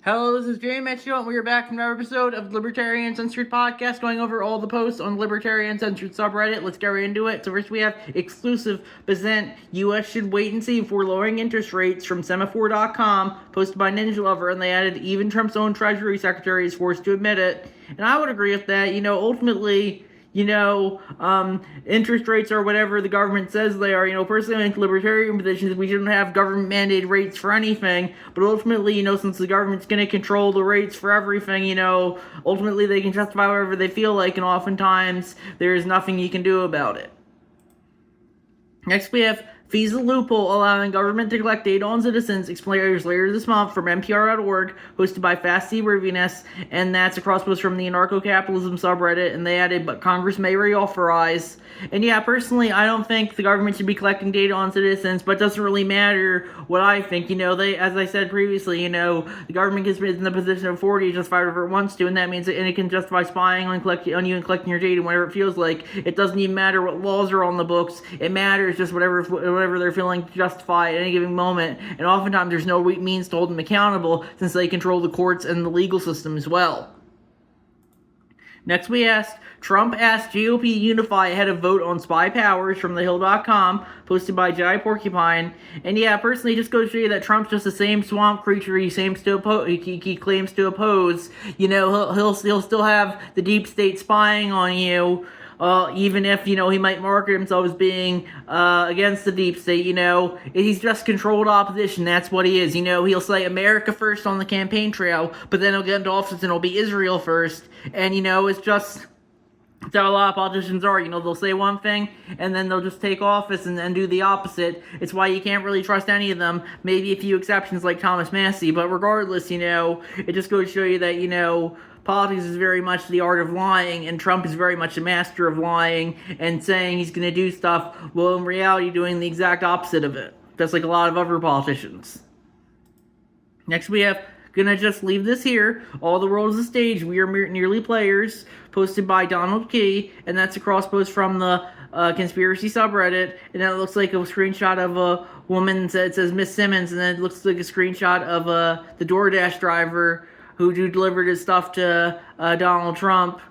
Hello, this is Jamie Mitchell, and we are back from another episode of Libertarian Uncensored podcast, going over all the posts on Libertarian Uncensored subreddit. Let's get right into it. So first we have exclusive present U.S. should wait and see before lowering interest rates from semaphore.com, posted by Ninja Lover, and they added even Trump's own Treasury Secretary is forced to admit it. And I would agree with that. Ultimately, interest rates are whatever the government says they are. Personally, I think libertarian positions, we shouldn't have government mandated rates for anything, but ultimately, since the government's going to control the rates for everything, ultimately they can justify whatever they feel like, and oftentimes there's nothing you can do about it. Next, we have fees a loophole allowing government to collect data on citizens, explained later this month from NPR.org, hosted by Fast C. Riviness, and that's a cross-post from the anarcho-capitalism subreddit, and they added, but Congress may reauthorize. And yeah, personally, I don't think the government should be collecting data on citizens, but it doesn't really matter what I think. As I said previously, the government gets in the position of authority to justify whatever it wants to, and that means and it can justify spying on you and collecting your data whenever it feels like. It doesn't even matter what laws are on the books. It matters just whatever they're feeling justified at any given moment, and oftentimes there's no means to hold them accountable since they control the courts and the legal system as well. Next, Trump asked GOP to unify ahead of vote on spy powers from thehill.com, posted by Jai Porcupine. And yeah, personally, it just goes to show you that Trump's just the same swamp creature he claims to oppose. He'll still have the deep state spying on you. Even if, he might market himself as being against the deep state, he's just controlled opposition. That's what he is. He'll say America first on the campaign trail, but then he'll get into office and it'll be Israel first. And, it's just how a lot of politicians are. They'll say one thing and then they'll just take office and then do the opposite. It's why you can't really trust any of them. Maybe a few exceptions like Thomas Massie, but regardless, it just goes to show you that, politics is very much the art of lying, and Trump is very much a master of lying and saying he's going to do stuff, while in reality doing the exact opposite of it, just like a lot of other politicians. Next we have, gonna just leave this here, all the world is a stage, we are merely players, posted by Donald Key, and that's a cross post from the conspiracy subreddit, and then it looks like a screenshot of a woman that says Miss Simmons, and then it looks like a screenshot of the DoorDash driver who delivered his stuff to Donald Trump.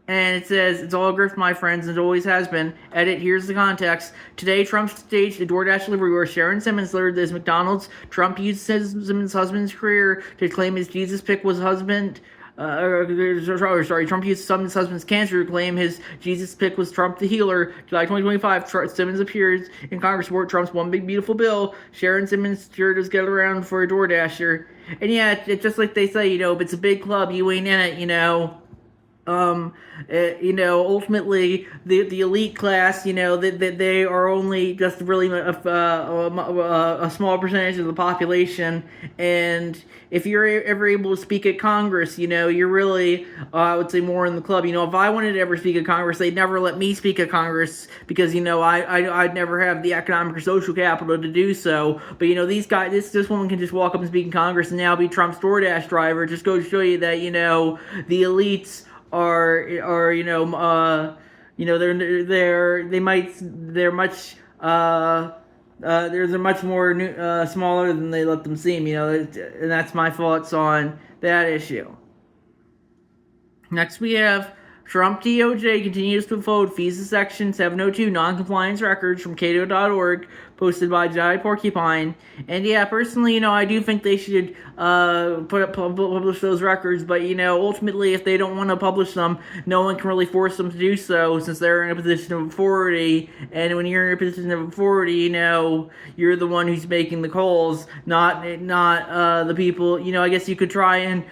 And it says, it's all a grift, my friends, and it always has been. Edit, here's the context. Today, Trump staged a DoorDash delivery where Sharon Simmons delivered this McDonald's. Trump used Simmons' husband's career to claim his Jesus pick was husband. Trump used Simmons' husband's cancer to claim his Jesus pick was Trump the healer. July 2025, Simmons appears in Congress to support Trump's one big beautiful bill. Sharon Simmons sure does get around for a DoorDasher. And yeah, it's just like they say, if it's a big club, you ain't in it, ultimately the elite class, they are only just really a small percentage of the population, and if you're ever able to speak at Congress, you're really, I would say, more in the club. If I wanted to ever speak at Congress, they'd never let me speak at Congress because, I'd never have the economic or social capital to do so. But, these guys, this woman can just walk up and speak in Congress and now be Trump's DoorDash driver. Just goes to show you that, the elites they're much more smaller than they let them seem, and that's my thoughts on that issue. Next we have Trump DOJ continues to uphold FISA Section 702 non-compliance records from Cato.org, posted by Jai Porcupine. And yeah, personally, I do think they should publish those records, but ultimately, if they don't want to publish them, no one can really force them to do so, since they're in a position of authority. And when you're in a position of authority, you're the one who's making the calls, not the people. I guess you could try and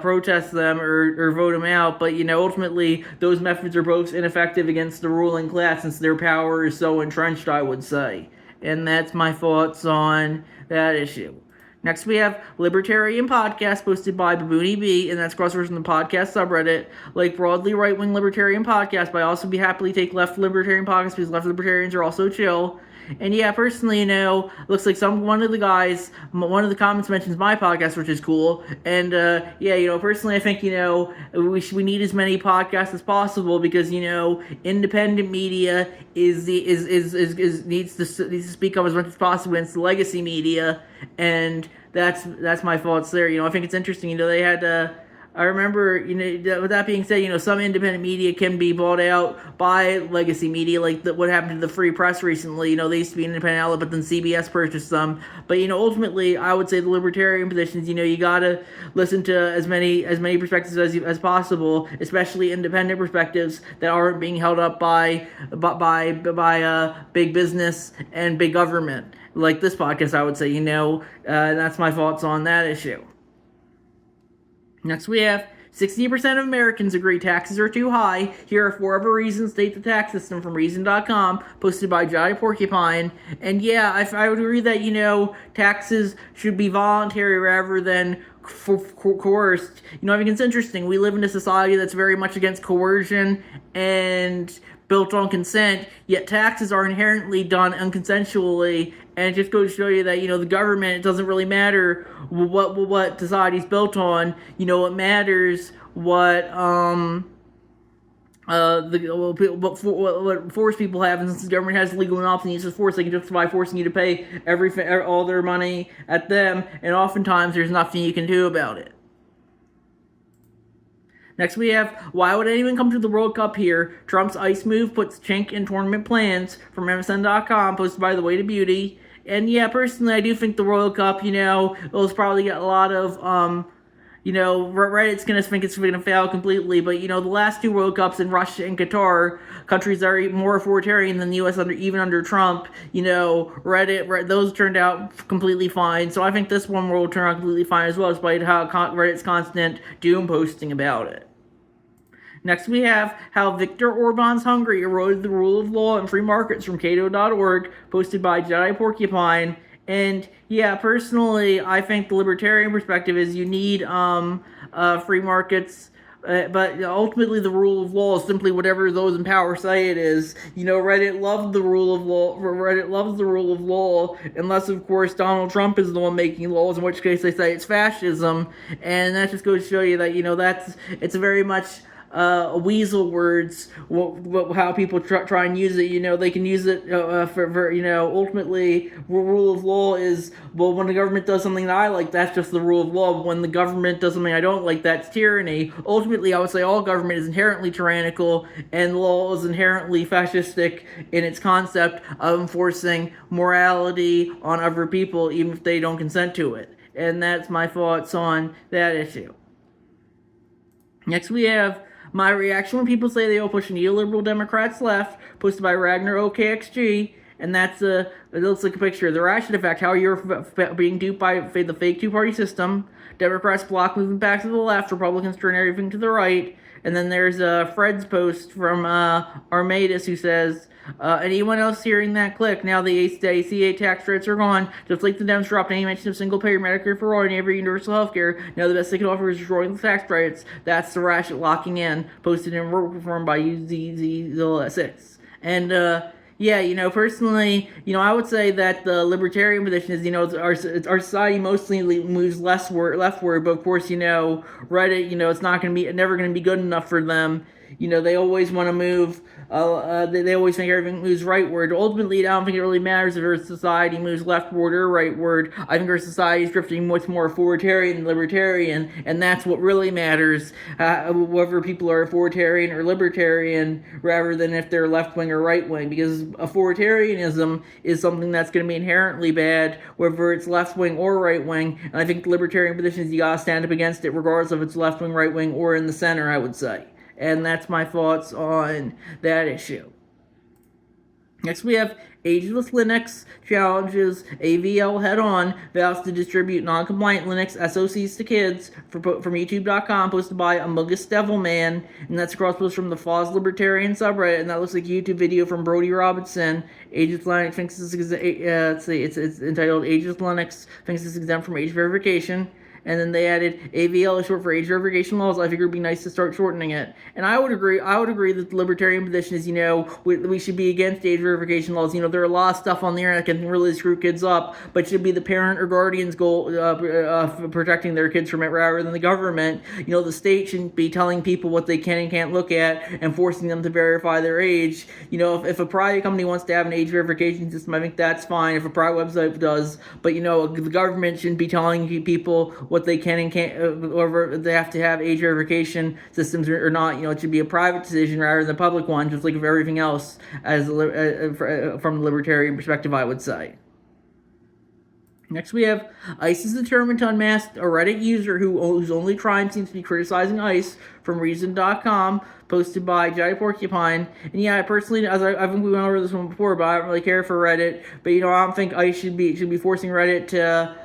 protest them or vote them out, but ultimately those methods are both ineffective against the ruling class since their power is so entrenched, I would say. And that's my thoughts on that issue. Next we have Libertarian podcast posted by Baboony B, and that's crossovers from the podcast subreddit. Like broadly right-wing libertarian podcasts, but I also be happily take left libertarian podcasts because left libertarians are also chill. And yeah, personally, looks like one of the comments mentions my podcast, which is cool. And yeah, personally, I think we need as many podcasts as possible because independent media needs to speak up as much as possible against the legacy media, and that's my thoughts there. I think it's interesting. They had. I remember, with that being said, some independent media can be bought out by legacy media, like what happened to the Free Press recently. They used to be an independent outlet, but then CBS purchased them. But, ultimately, I would say the libertarian positions, you gotta listen to as many perspectives as possible, especially independent perspectives that aren't being held up by big business and big government. Like this podcast, I would say, that's my thoughts on that issue. Next we have 60% of Americans agree taxes are too high. Here are 4 other reasons state the tax system from Reason.com, posted by Johnny Porcupine. And yeah, I would agree that, taxes should be voluntary rather than coerced. I think it's interesting. We live in a society that's very much against coercion and built on consent, yet taxes are inherently done unconsensually, and it just goes to show you that, the government, it doesn't really matter what society's built on. It matters what force people have, and since the government has legal monopoly and uses force, they can justify forcing you to pay all their money at them, and oftentimes there's nothing you can do about it. Next we have, why would anyone come to the World Cup here? Trump's ice move puts chink in tournament plans, from MSN.com, posted by The Way to Beauty. And yeah, personally, I do think the World Cup, it'll probably get a lot of, Reddit's gonna think it's gonna fail completely, but the last 2 World Cups in Russia and Qatar, countries that are more authoritarian than the U.S. even under Trump, Reddit, those turned out completely fine. So I think this one will turn out completely fine as well, despite how Reddit's constant doom posting about it. Next we have how Viktor Orban's Hungary eroded the rule of law and free markets, from Cato.org, posted by Jedi Porcupine. And yeah, personally, I think the libertarian perspective is you need free markets, but ultimately the rule of law is simply whatever those in power say it is. Reddit loves the rule of law. Reddit loves the rule of law, unless of course Donald Trump is the one making laws, in which case they say it's fascism. And that just goes to show you that it's very much weasel words, how people try and use it. They can use it for ultimately, rule of law is, well, when the government does something that I like, that's just the rule of law. But when the government does something I don't like, that's tyranny. Ultimately, I would say all government is inherently tyrannical, and law is inherently fascistic in its concept of enforcing morality on other people, even if they don't consent to it. And that's my thoughts on that issue. Next we have my reaction when people say they will push neoliberal Democrats left, posted by Ragnar OKXG, and it looks like a picture of the ration effect, how you're being duped by the fake two-party system. Democrats block moving back to the left, Republicans turn everything to the right. And then there's Fred's post from Armadas, who says, anyone else hearing that click? Now the ACA tax credits are gone. Just like the Dems dropped any mention of single-payer Medicare for all and every universal health care, now the best they can offer is destroying the tax credits. That's the ratchet locking in, posted in work reform by UZ06. And, yeah, personally, I would say that the libertarian position is, our society mostly moves leftward, but of course, Reddit, it's never going to be good enough for them. They always want to move, they always think everything moves rightward. Ultimately, I don't think it really matters if our society moves leftward or rightward. I think our society is drifting much more authoritarian than libertarian, and that's what really matters, whether people are authoritarian or libertarian, rather than if they're left-wing or right-wing, because authoritarianism is something that's going to be inherently bad, whether it's left-wing or right-wing, and I think the libertarian position is you gotta stand up against it, regardless if it's left-wing, right-wing, or in the center, I would say. And that's my thoughts on that issue. Next we have Ageless Linux challenges AVL head-on, vows to distribute non-compliant Linux SOCs to kids, from YouTube.com, posted by Amogus Devilman, and that's a cross-post from the Foz Libertarian subreddit, and that looks like a YouTube video from Brody Robinson. Ageless Linux thinks this is, it's entitled Ageless Linux thinks this is exempt from age verification. and then they added AVL is short for age verification laws. I figured it'd be nice to start shortening it. And I would agree that the libertarian position is, we should be against age verification laws. There are a lot of stuff on the internet that can really screw kids up, but it should be the parent or guardian's goal protecting their kids from it rather than the government. The state shouldn't be telling people what they can and can't look at and forcing them to verify their age. If a private company wants to have an age verification system, I think that's fine. If a private website does, but the government shouldn't be telling people what they can and can't, or they have to have age verification systems or not. It should be a private decision rather than a public one, just like everything else, from the libertarian perspective, I would say. Next, we have ICE is determined to unmask a Reddit user whose only crime seems to be criticizing ICE from Reason.com, posted by Jedi Porcupine. And yeah, I personally, I think we went over this one before, but I don't really care for Reddit. But I don't think ICE should be forcing Reddit to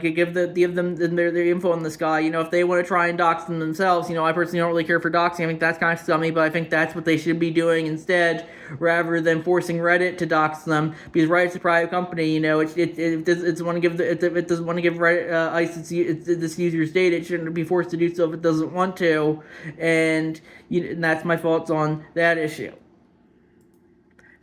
give them their info on this guy. If they want to try and dox them themselves, I personally don't really care for doxing. I think that's kind of scummy, but I think that's what they should be doing instead, rather than forcing Reddit to dox them, because Reddit's a private company. It doesn't want to give Reddit ICE this user's data. It shouldn't be forced to do so if it doesn't want to, and that's my thoughts on that issue.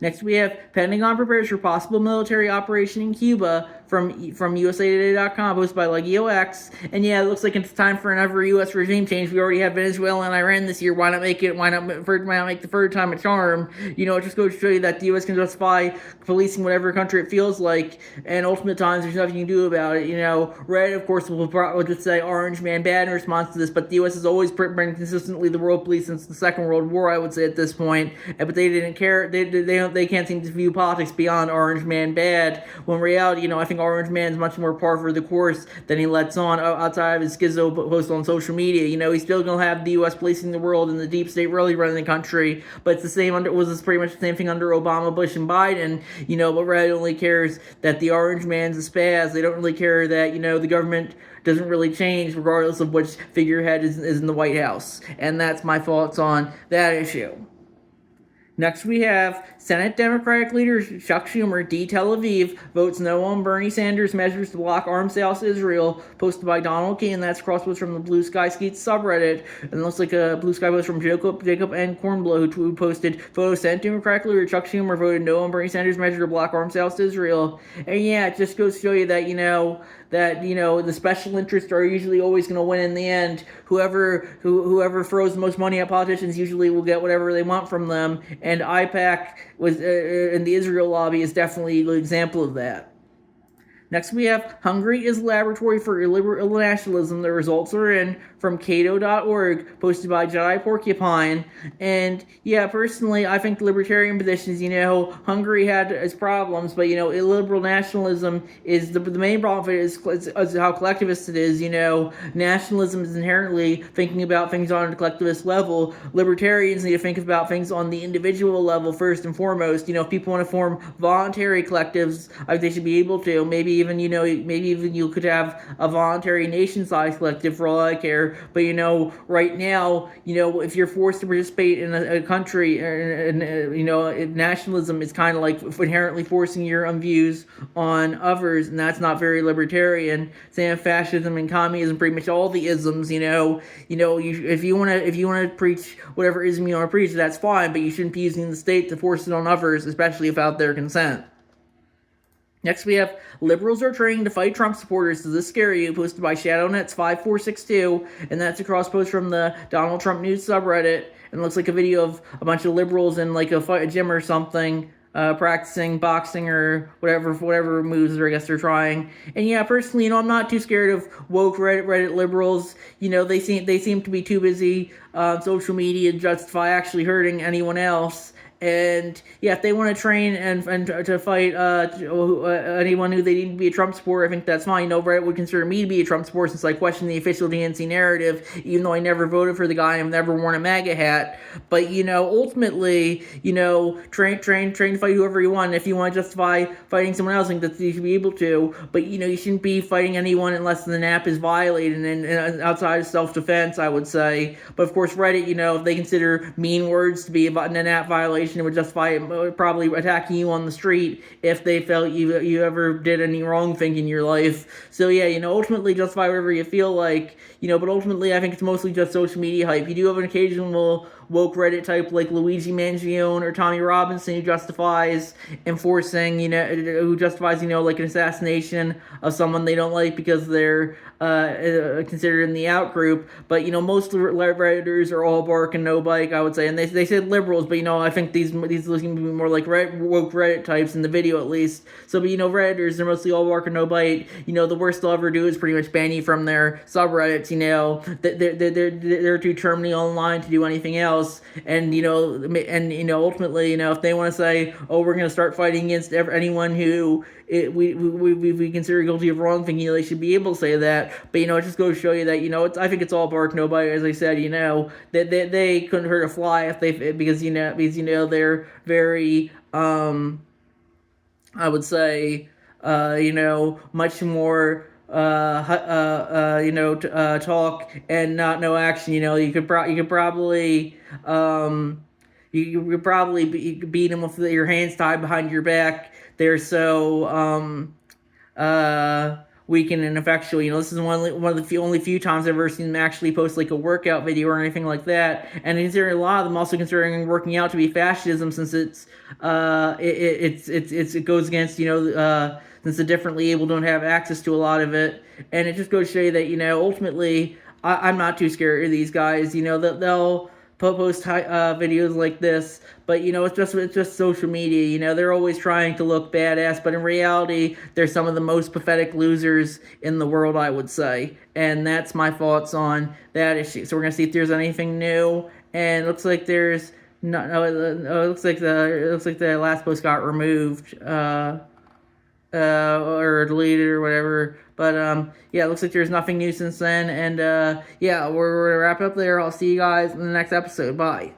Next, we have Pentagon prepares for possible military operation in Cuba from USAtoday.com, posted by LegioX. And yeah, it looks like it's time for another U.S. regime change. We already have Venezuela and Iran this year. Why not make the third time a charm? It just goes to show you that the U.S. can justify policing whatever country it feels like, and ultimate times there's nothing you can do about it. Reddit, of course, will just say Orange Man bad in response to this, but the U.S. has always been consistently the world police since the Second World War, I would say, at this point. But they didn't care. They can't seem to view politics beyond Orange Man bad, when in reality, I think Orange Man's much more par for the course than he lets on outside of his schizo post on social media. He's still going to have the U.S. policing the world and the deep state really running the country, but it's the same was pretty much the same thing under Obama, Bush, and Biden. But Reddit only cares that the Orange Man's a spaz. They don't really care that, the government doesn't really change regardless of which figurehead is in the White House. And that's my thoughts on that issue. Next, we have Senate Democratic leader Chuck Schumer, Tel Aviv, votes no on Bernie Sanders' measures to block arms sales to Israel, posted by Donald Key, and that's crosspost from the Blue Sky Skeets subreddit. And it looks like a Blue Sky post from Jacob and Cornblow, who posted, photo Senate Democratic leader Chuck Schumer voted no on Bernie Sanders' measure to block arms sales to Israel. And yeah, it just goes to show you that, the special interests are usually always going to win in the end. Whoever throws the most money at politicians usually will get whatever they want from them. And IPAC and the Israel lobby is definitely an example of that. Next, we have Hungary is a laboratory for illiberal nationalism. The results are in, from Cato.org, posted by Jedi Porcupine. And yeah, personally, I think the libertarian position is, Hungary had its problems, but illiberal nationalism is the main problem of it is how collectivist it is. Nationalism is inherently thinking about things on a collectivist level. Libertarians need to think about things on the individual level first and foremost. If people want to form voluntary collectives, they should be able to. Maybe even you could have a voluntary nation-sized collective for all I care. But right now, if you're forced to participate in a country, nationalism is kind of like inherently forcing your own views on others, and that's not very libertarian. Same with fascism and communism, pretty much all the isms. If you want to preach whatever ism you want to preach, that's fine, but you shouldn't be using the state to force it on others, especially without their consent. Next, we have liberals are training to fight Trump supporters. Does this scare you? Posted by ShadowNets5462, and that's a cross post from the Donald Trump News subreddit. And it looks like a video of a bunch of liberals in like a gym or something, practicing boxing or whatever moves I guess they're trying. And yeah, personally, I'm not too scared of woke Reddit liberals. They seem to be too busy on social media to justify actually hurting anyone else. And yeah, if they want to train and to fight anyone who they need to be a Trump supporter, I think that's fine. Reddit would consider me to be a Trump supporter since I question the official DNC narrative, even though I never voted for the guy and I've never worn a MAGA hat. But ultimately, train to fight whoever you want. And if you want to justify fighting someone else, I think that you should be able to. But you shouldn't be fighting anyone unless the NAP is violated and outside of self-defense, I would say. But of course, Reddit, if they consider mean words to be a NAP violation, population would justify probably attacking you on the street if they felt you ever did any wrong thing in your life. So yeah, ultimately justify whatever you feel like, but ultimately I think it's mostly just social media hype. You do have an occasional woke Reddit type like Luigi Mangione or Tommy Robinson who justifies like an assassination of someone they don't like because they're considered in the out group. But most Redditors are all bark and no bike, I would say, and they said liberals, but I think these looking to be more like woke Reddit types in the video at least. So, but Redditors, they're mostly all bark and no bite. The worst they'll ever do is pretty much ban you from their subreddits. They're too terminally online to do anything else, and ultimately, if they want to say, oh, we're going to start fighting against anyone who we consider guilty of wrong thing, they should be able to say that. But it just goes to show you that I think it's all bark no bite. As I said, that they couldn't hurt a fly if they because they're very I would say much more talk and not no action. You could probably you could probably beat them with your hands tied behind your back. They're so weak and ineffectual. This is one of the only few times I've ever seen them actually post like a workout video or anything like that. And considering a lot of them also considering working out to be fascism, since it goes against since the differently able don't have access to a lot of it. And it just goes to show you that ultimately I'm not too scared of these guys. They'll post videos like this, but it's just social media. They're always trying to look badass, but in reality they're some of the most pathetic losers in the world, I would say. And that's my thoughts on that issue. So we're gonna see if there's anything new, and it looks like there's it looks like the last post got removed or deleted or whatever. But yeah, it looks like there's nothing new since then. And yeah, we're gonna wrap up there. I'll see you guys in the next episode. Bye.